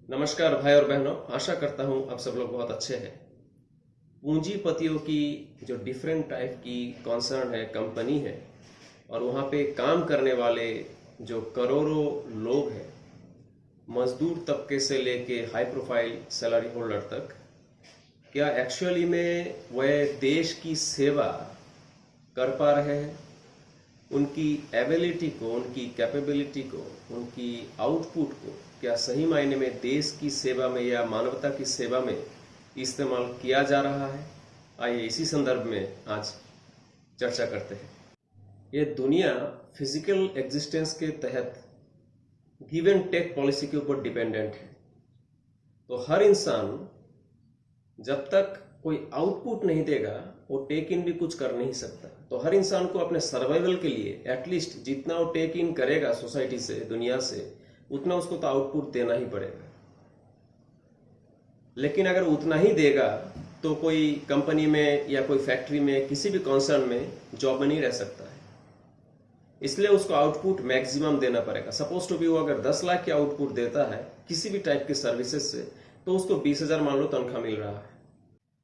नमस्कार भाई और बहनों, आशा करता हूं आप सब लोग बहुत अच्छे हैं। पूंजीपतियों की जो डिफरेंट टाइप की कॉन्सर्न है, कंपनी है, और वहां पे काम करने वाले जो करोड़ों लोग हैं, मजदूर तबके से लेके हाई प्रोफाइल सैलरी होल्डर तक, क्या एक्चुअली में वह देश की सेवा कर पा रहे हैं? उनकी एबिलिटी को, उनकी कैपेबिलिटी को, उनकी आउटपुट को क्या सही मायने में देश की सेवा में या मानवता की सेवा में इस्तेमाल किया जा रहा है? आइए इसी संदर्भ में आज चर्चा करते हैं। ये दुनिया फिजिकल एग्जिस्टेंस के तहत गिव एंड टेक पॉलिसी के ऊपर डिपेंडेंट है। तो हर इंसान जब तक कोई आउटपुट नहीं देगा वो टेक इन भी कुछ कर नहीं सकता। तो हर इंसान को अपने सर्वाइवल के लिए एटलीस्ट जितना वो टेक इन करेगा सोसाइटी से, दुनिया से, उतना उसको तो आउटपुट देना ही पड़ेगा। लेकिन अगर उतना ही देगा तो कोई कंपनी में या कोई फैक्ट्री में, किसी भी कॉन्सर्न में जॉब में नहीं रह सकता है। इसलिए उसको आउटपुट मैक्सिमम देना पड़ेगा। सपोज टू बी वो अगर 10 लाख की आउटपुट देता है किसी भी टाइप की सर्विसेज से, तो उसको 20,000 मान लो तनख्वाह मिल रहा है।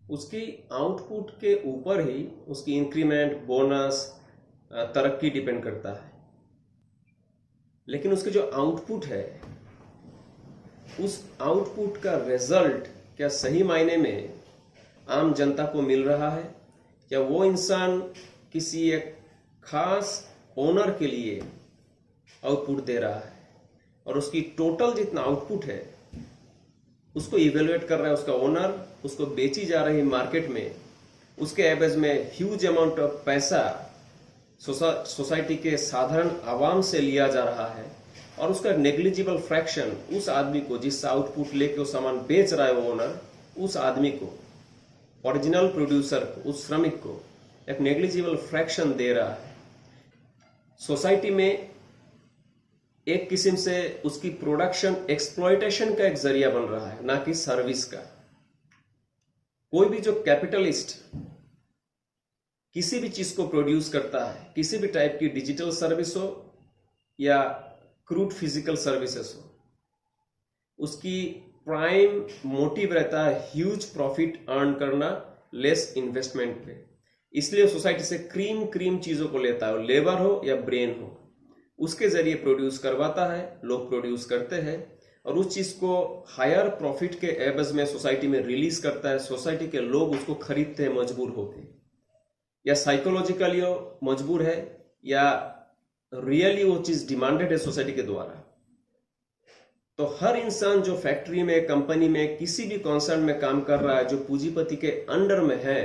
उसकी आउटपुट के ऊपर ही उसकी इंक्रीमेंट, बोनस, तरक्की डिपेंड करता है। लेकिन उसके जो आउटपुट है, उस आउटपुट का रिजल्ट क्या सही मायने में आम जनता को मिल रहा है? क्या वो इंसान किसी एक खास ओनर के लिए आउटपुट दे रहा है और उसकी टोटल जितना आउटपुट है उसको इवेलुएट कर रहा है उसका ओनर, उसको बेची जा रही मार्केट में, उसके एवज में ह्यूज अमाउंट ऑफ पैसा सोसाइटी के साधारण आवाम से लिया जा रहा है, और उसका नेग्लिजिबल फ्रैक्शन उस आदमी को, जिससे आउटपुट लेके वो सामान बेच रहा है वो ओनर, उस आदमी को, ओरिजिनल प्रोड्यूसर को, उस श्रमिक को एक नेग्लिजिबल फ्रैक्शन दे रहा है। सोसाइटी में एक किस्म से उसकी प्रोडक्शन एक्सप्लॉयटेशन का एक जरिया बन रहा है, ना कि सर्विस का। कोई भी जो कैपिटलिस्ट किसी भी चीज को प्रोड्यूस करता है, किसी भी टाइप की डिजिटल सर्विस हो या क्रूड फिजिकल सर्विसेज हो, उसकी प्राइम मोटिव रहता है ह्यूज प्रॉफिट अर्न करना, लेस इन्वेस्टमेंट पे। इसलिए सोसाइटी से क्रीम चीजों को लेता है, लेबर हो या ब्रेन हो, उसके जरिए प्रोड्यूस करवाता है, लोग प्रोड्यूस करते हैं और उस चीज को हायर प्रॉफिट के एवज में सोसाइटी में रिलीज करता है। सोसाइटी के लोग उसको खरीदते हैं मजबूर होके, या साइकोलॉजिकली मजबूर है या रियली वो चीज डिमांडेड है सोसाइटी के द्वारा। तो हर इंसान जो फैक्ट्री में, कंपनी में, किसी भी कॉन्सर्न में काम कर रहा है, जो पूंजीपति के अंडर में है,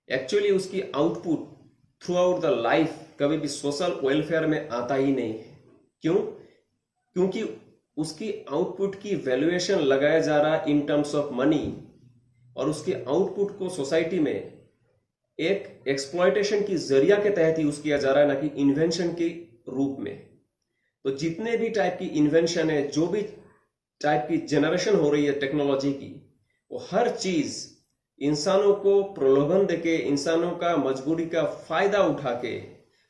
एक्चुअली उसकी output through out the life कभी भी सोशल वेलफेयर में आता ही नहीं है। क्यों? क्योंकि उसकी आउटपुट की वैल्यूएशन लगाया जा रहा है इन टर्म्स ऑफ मनी, और उसके आउटपुट को सोसाइटी में एक एक्सप्लॉयटेशन की जरिया के तहत यूज किया जा रहा है, ना कि इन्वेंशन के रूप में। तो जितने भी टाइप की इन्वेंशन है, जो भी टाइप की जनरेशन हो रही है टेक्नोलॉजी की, वो हर चीज इंसानों को प्रलोभन देके, इंसानों का मजबूरी का फायदा उठा के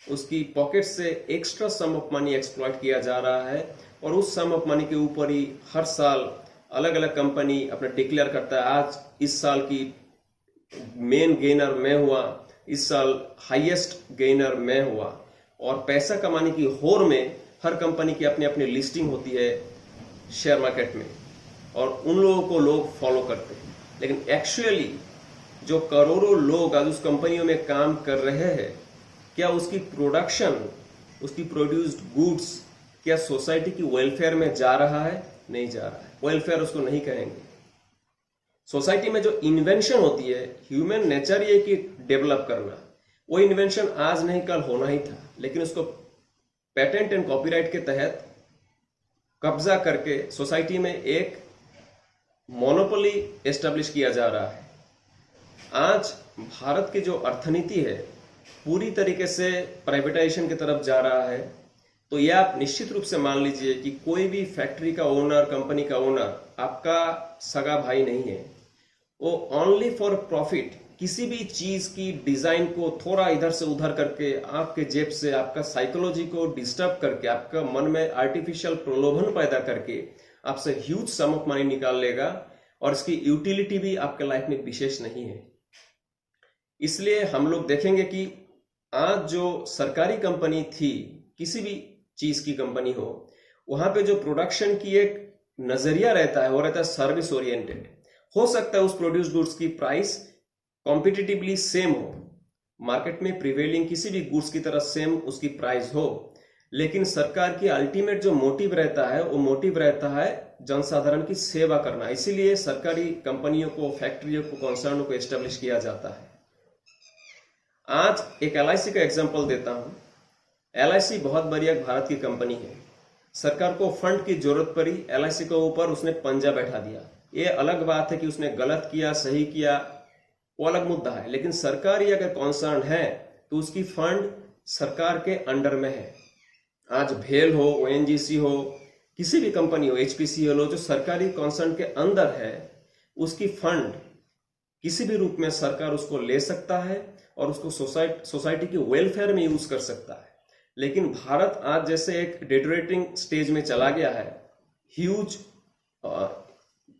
उसकी पॉकेट से extra sum of money exploit किया जा रहा है। और उस सम ऑफ मनी के ऊपर ही हर साल अलग अलग कंपनी अपना डिक्लेयर करता है, आज इस साल की मेन गेनर मैं हुआ, इस साल हाईएस्ट गेनर मैं हुआ। और पैसा कमाने की होड़ में हर कंपनी की अपनी अपनी लिस्टिंग होती है शेयर मार्केट में, और उन लोगों को लोग फॉलो करते हैं। लेकिन एक्चुअली जो करोड़ों लोग आज उस कंपनियों में काम कर रहे हैं, क्या उसकी प्रोडक्शन, उसकी प्रोड्यूस्ड गुड्स क्या सोसाइटी की वेलफेयर में जा रहा है? नहीं जा रहा है। वेलफेयर उसको नहीं कहेंगे। सोसाइटी में जो इन्वेंशन होती है, ह्यूमन नेचर ये कि डेवलप करना, वो इन्वेंशन आज नहीं कल होना ही था, लेकिन उसको पेटेंट एंड कॉपीराइट के तहत कब्जा करके सोसाइटी में एक मोनोपोली एस्टेब्लिश किया जा रहा है। आज भारत की जो अर्थनीति है पूरी तरीके से प्राइवेटाइजेशन की तरफ जा रहा है। तो यह आप निश्चित रूप से मान लीजिए कि कोई भी फैक्ट्री का ओनर, कंपनी का ओनर आपका सगा भाई नहीं है। वो ओनली फॉर प्रॉफिट किसी भी चीज की डिजाइन को थोड़ा इधर से उधर करके, आपके जेब से आपका साइकोलॉजी को डिस्टर्ब करके, आपका मन में आर्टिफिशियल प्रलोभन पैदा करके आपसे ह्यूज सम ऑफ मनी निकाल लेगा और इसकी यूटिलिटी भी आपके लाइफ में विशेष नहीं है। इसलिए हम लोग देखेंगे कि आज जो सरकारी कंपनी थी, किसी भी चीज की कंपनी हो, वहां पे जो प्रोडक्शन की एक नजरिया रहता है वो रहता है सर्विस ओरिएंटेड। हो सकता है उस प्रोड्यूस गुड्स की प्राइस कॉम्पिटिटिवली सेम हो, मार्केट में प्रिवेलिंग किसी भी गुड्स की तरह सेम उसकी प्राइस हो, लेकिन सरकार की अल्टीमेट जो मोटिव रहता है वो मोटिव रहता है जनसाधारण की सेवा करना। इसीलिए सरकारी कंपनियों को, फैक्ट्रियों को, कॉन्सर्नों को एस्टेब्लिश किया जाता है। आज एक LIC का एग्जांपल देता हूं। LIC बहुत बड़ी एक भारत की कंपनी है। सरकार को फंड की जरूरत पड़ी, LIC के ऊपर उसने पंजा बैठा दिया। ये अलग बात है कि उसने गलत किया, सही किया, वो अलग मुद्दा है, लेकिन सरकारी अगर कॉन्सर्न है तो उसकी फंड सरकार के अंडर में है। आज भेल हो, ONGC हो, किसी भी कंपनी हो, HPCL हो, जो सरकारी कॉन्सर्न के अंदर है, उसकी फंड किसी भी रूप में सरकार उसको ले सकता है और उसको सोसाइटी की वेलफेयर में यूज कर सकता है। लेकिन भारत आज जैसे एक डिटोरेटिंग स्टेज में चला गया है, ह्यूज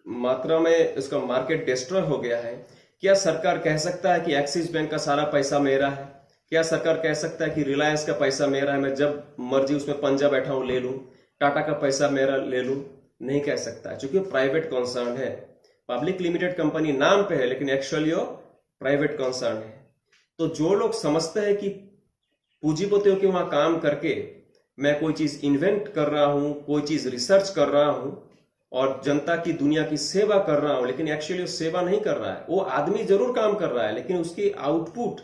मात्रा में इसका मार्केट डिस्ट्रॉय हो गया है। क्या सरकार कह सकता है कि एक्सिस बैंक का सारा पैसा मेरा है? क्या सरकार कह सकता है कि रिलायंस का पैसा मेरा है, मैं जब मर्जी उसमें पंजा बैठा हूं ले लूं? टाटा का पैसा मेरा ले लूं? नहीं कह सकता है, क्योंकि प्राइवेट कॉन्सर्न है। पब्लिक लिमिटेड कंपनी नाम पे है, लेकिन एक्चुअली वो प्राइवेट कॉन्सर्न है। तो जो लोग समझते हैं कि पूंजीपतियों के वहां काम करके मैं कोई चीज इन्वेंट कर रहा हूं, कोई चीज रिसर्च कर रहा हूं और जनता की, दुनिया की सेवा कर रहा हूं, लेकिन एक्चुअली वो सेवा नहीं कर रहा है। वो आदमी जरूर काम कर रहा है, लेकिन उसकी आउटपुट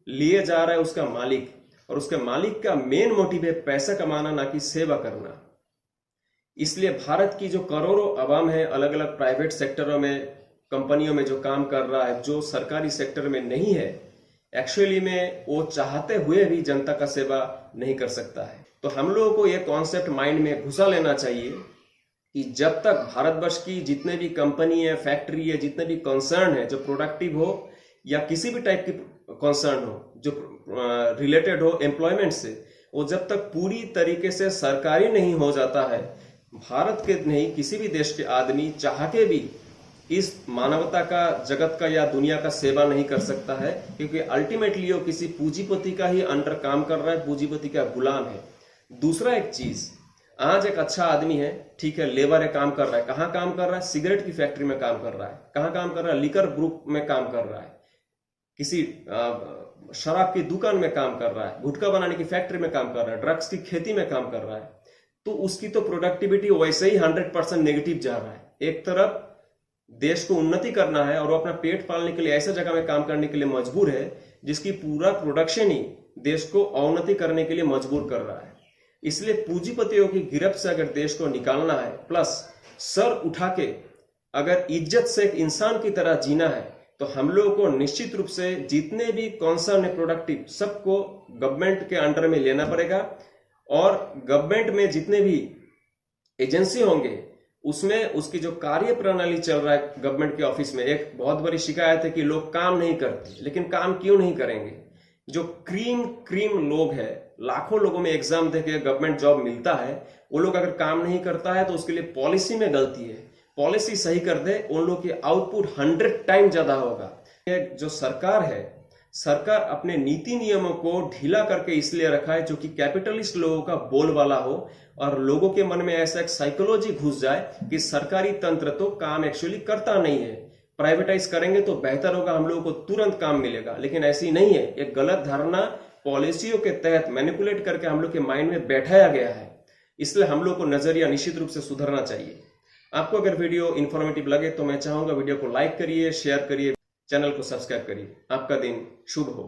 लिए जा रहा है उसका मालिक, और उसके मालिक का मेन मोटिव है पैसा कमाना, ना कि सेवा करना। इसलिए भारत की जो करोड़ों अवाम है, अलग अलग प्राइवेट सेक्टरों में, कंपनियों में जो काम कर रहा है, जो सरकारी सेक्टर में नहीं है, एक्चुअली में वो चाहते हुए भी जनता का सेवा नहीं कर सकता है। तो हम लोगों को यह कॉन्सेप्ट माइंड में घुसा लेना चाहिए कि जब तक भारतवर्ष की जितने भी कंपनी है, फैक्ट्री है, जितने भी कंसर्न है जो प्रोडक्टिव हो या किसी भी टाइप की कंसर्न हो जो रिलेटेड हो एम्प्लॉयमेंट से, वो जब तक पूरी तरीके से सरकारी नहीं हो जाता है, भारत के नहीं किसी भी देश के आदमी चाह के भी इस मानवता का, जगत का या दुनिया का सेवा नहीं कर सकता है, क्योंकि अल्टीमेटली वो किसी पूंजीपति का ही अंडर काम कर रहा है, पूंजीपति का गुलाम है। दूसरा एक चीज, आज एक अच्छा आदमी है, ठीक है, लेबर है, काम कर रहा है। कहाँ काम कर रहा है? सिगरेट की फैक्ट्री में काम कर रहा है। कहाँ काम कर रहा है? लिकर ग्रुप में काम कर रहा है, किसी शराब की दुकान में काम कर रहा है, गुटखा बनाने की फैक्ट्री में काम कर रहा है, ड्रग्स की खेती में काम कर रहा है। तो उसकी तो प्रोडक्टिविटी वैसे ही 100% नेगेटिव जा रहा है। एक तरफ देश को उन्नति करना है और वो अपना पेट पालने के लिए ऐसे जगह में काम करने के लिए मजबूर है जिसकी पूरा प्रोडक्शन ही देश को अवनति करने के लिए मजबूर कर रहा है। इसलिए पूंजीपतियों की गिरफ्त से अगर देश को निकालना है, प्लस सर उठा के अगर इज्जत से एक इंसान की तरह जीना है, तो हम लोगों को निश्चित रूप से जितने भी कॉन्सर्न है प्रोडक्टिव, सबको गवर्नमेंट के अंडर में लेना पड़ेगा। और गवर्नमेंट में जितने भी एजेंसी होंगे उसमें उसकी जो कार्य प्रणाली चल रहा है गवर्नमेंट के ऑफिस में, एक बहुत बड़ी शिकायत है कि लोग काम नहीं करते। लेकिन काम क्यों नहीं करेंगे? जो क्रीम लोग हैं, लाखों लोगों में एग्जाम देके गवर्नमेंट जॉब मिलता है, वो लोग अगर काम नहीं करता है तो उसके लिए पॉलिसी में गलती है। पॉलिसी सही कर दे, उन लोग की आउटपुट 100 टाइम ज्यादा होगा। जो सरकार है, सरकार अपने नीति नियमों को ढीला करके इसलिए रखा है जो कि कैपिटलिस्ट लोगों का बोलबाला हो और लोगों के मन में ऐसा एक साइकोलॉजी घुस जाए कि सरकारी तंत्र तो काम एक्चुअली करता नहीं है, प्राइवेटाइज करेंगे तो बेहतर होगा, हम लोगों को तुरंत काम मिलेगा। लेकिन ऐसी नहीं है। एक गलत धारणा पॉलिसियों के तहत मैनिपुलेट करके हम लोग के माइंड में बैठाया गया है। इसलिए हम लोग को नजरिया निश्चित रूप से सुधरना चाहिए। आपको अगर वीडियो इंफॉर्मेटिव लगे तो मैं चाहूंगा वीडियो को लाइक करिए, शेयर करिए, चैनल को सब्सक्राइब करिए। आपका दिन शुभ हो।